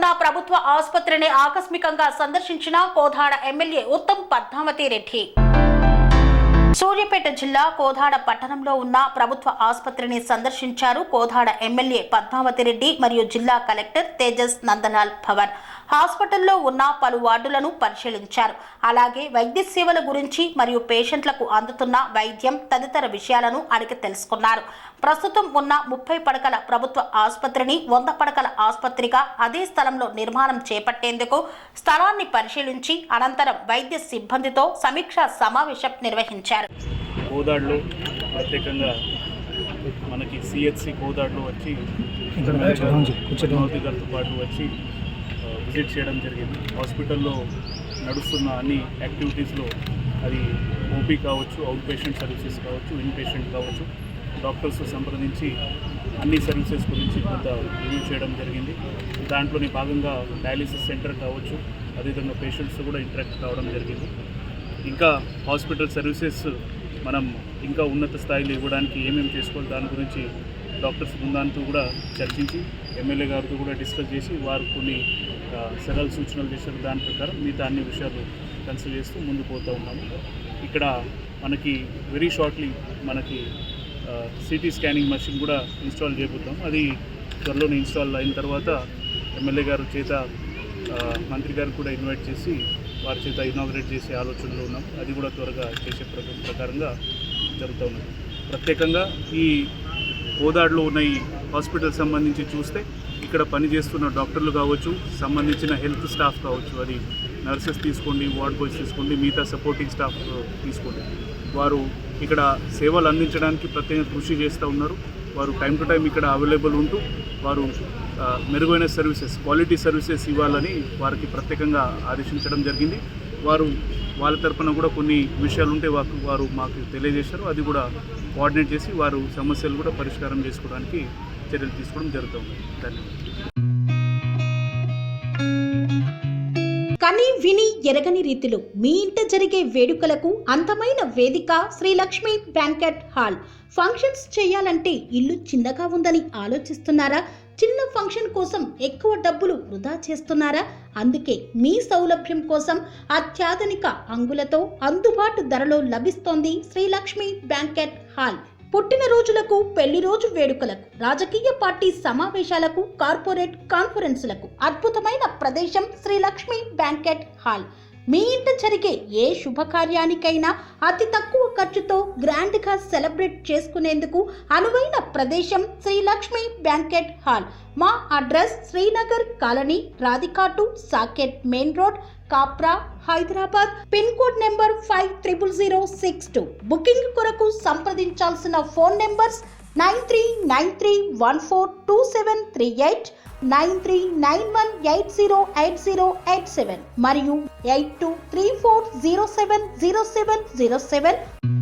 ఉన్న ప్రభుత్వ ఆసుపత్రిని ఆకస్మికంగా సందర్శించిన కోదాడ ఎమ్మెల్యే ఉత్తమ్ పద్మావతి రెడ్డి. సూర్యాపేట జిల్లా కోదాడ పట్టణంలో ఉన్న ప్రభుత్వ ఆసుపత్రిని సందర్శించారు కోదాడ ఎమ్మెల్యే పద్మావతి రెడ్డి మరియు జిల్లా కలెక్టర్ తేజస్ నందలాల్ భవన్. హాస్పిటల్లో ఉన్న పలు వార్డులను పరిశీలించారు. అలాగే వైద్య సేవల గురించి మరియు పేషెంట్లకు అందుతున్న వైద్యం తదితర విషయాలను అడిగి తెలుసుకున్నారు. ప్రస్తుతం ఉన్న 30 పడకల ప్రభుత్వ ఆసుపత్రిని 100 పడకల ఆసుపత్రిగా అదే స్థలంలో నిర్మాణం చేపట్టేందుకు స్థలాన్ని పరిశీలించి అనంతరం వైద్య సిబ్బందితో సమీక్షా సమావేశం నిర్వహించారు. కోదాడలో ప్రత్యేకంగా మనకి సిహెచ్సి కోదాడలో వచ్చి గారితో పాటు వచ్చి విజిట్ చేయడం జరిగింది. హాస్పిటల్లో నడుస్తున్న అన్ని యాక్టివిటీస్లో అది ఓపీ కావచ్చు, అవుట్ పేషెంట్ సర్వీసెస్ కావచ్చు, ఇన్ పేషెంట్ కావచ్చు, డాక్టర్స్ సంప్రదించి అన్ని సర్వీసెస్ గురించి కొంత రివ్యూ చేయడం జరిగింది. దాంట్లోని భాగంగా డయాలిసిస్ సెంటర్ కావచ్చు, అదేవిధంగా పేషెంట్స్ కూడా ఇంటరాక్ట్ కావడం జరిగింది. ఇంకా హాస్పిటల్ సర్వీసెస్ మనం ఇంకా ఉన్నత స్థాయిలో ఇవ్వడానికి ఏమేమి చేసుకోవాలి దాని గురించి డాక్టర్స్ బృందాంతో కూడా చర్చించి ఎమ్మెల్యే గారితో కూడా డిస్కస్ చేసి వారు కొన్ని సరళ సూచనలు చేశారు. దాని ప్రకారం మిగతా అన్ని విషయాలు కన్సిడర్ చేస్తూ ముందుకు పోతూ ఉన్నాము. ఇక్కడ మనకి వెరీ షార్ట్లీ మనకి సిటీ స్కానింగ్ మెషిన్ కూడా ఇన్స్టాల్ చేయబోతాం. అది త్వరలోనే ఇన్స్టాల్ అయిన తర్వాత ఎమ్మెల్యే గారు చేత మంత్రి గారు కూడా ఇన్వైట్ చేసి వారి చేత ఇనాగ్రేట్ చేసే ఆలోచనలో ఉన్నాం. అది కూడా త్వరగా చేసే ప్రకారంగా జరుగుతూ ఉన్నది. ప్రత్యేకంగా ఈ కోదాడలో ఉన్న ఈ హాస్పిటల్ సంబంధించి చూస్తే ఇక్కడ పనిచేస్తున్న డాక్టర్లు కావచ్చు, సంబంధించిన హెల్త్ స్టాఫ్ కావచ్చు, అది నర్సెస్ తీసుకోండి, వార్డ్ బాయ్స్ తీసుకోండి, మిగతా సపోర్టింగ్ స్టాఫ్ తీసుకోండి, వారు ఇక్కడ సేవలు అందించడానికి ప్రత్యేక కృషి చేస్తూ ఉన్నారు. వారు టైం టు టైం ఇక్కడ అవైలబుల్ ఉంటూ వారు మెరుగైన సర్వీసెస్, క్వాలిటీ సర్వీసెస్ ఇవ్వాలని వారికి ప్రత్యేకంగా ఆదేశించడం జరిగింది. వారు వాళ్ళ తరఫున కూడా కొన్ని విషయాలు ఉంటే వారు మాకు తెలియజేశారు. అది కూడా కోఆర్డినేట్ చేసి వారు సమస్యలు కూడా పరిష్కారం చేసుకోవడానికి చర్యలు తీసుకోవడం జరుగుతుంది. ధన్యవాదాలు. కని విని ఎరగని రీతిలో మీ ఇంట జరిగే వేడుకలకు అందమైన వేదిక Sri Lakshmi banquet hall. Functions చేయాలంటే ఇల్లు చిన్నగా ఉందని ఆలోచిస్తున్నారా? చిన్న ఫంక్షన్ కోసం ఎక్కువ డబ్బులు వృధా చేస్తున్నారా? అందుకే మీ సౌలభ్యం కోసం అత్యాధునిక అంగులతో అందుబాటు ధరలో లభిస్తోంది శ్రీ లక్ష్మి బ్యాంకెట్ హాల్. పుట్టినరోజులకు, పెళ్లి రోజు వేడుకలకు, రాజకీయ పార్టీ సమావేశాలకు, కార్పొరేట్ కాన్ఫరెన్సులకు అద్భుతమైన ప్రదేశం శ్రీ లక్ష్మి బ్యాంకెట్ హాల్. మీ ఇంట జరిగే ఏ శుభకార్యానికైనా అతి తక్కువ ఖర్చుతో గ్రాండ్గా సెలబ్రేట్ చేసుకునేందుకు అనువైన ప్రదేశం శ్రీ లక్ష్మి బ్యాంకెట్ హాల్. మా అడ్రస్ శ్రీనగర్ కాలనీ, రాధికాటు, Saket main road, Kapra, Hyderabad. Pin code number 500062. Booking కొరకు సంప్రదించాల్సిన ఫోన్ నెంబర్స్ 9393142738, 9391808087 మరియు 8234070707.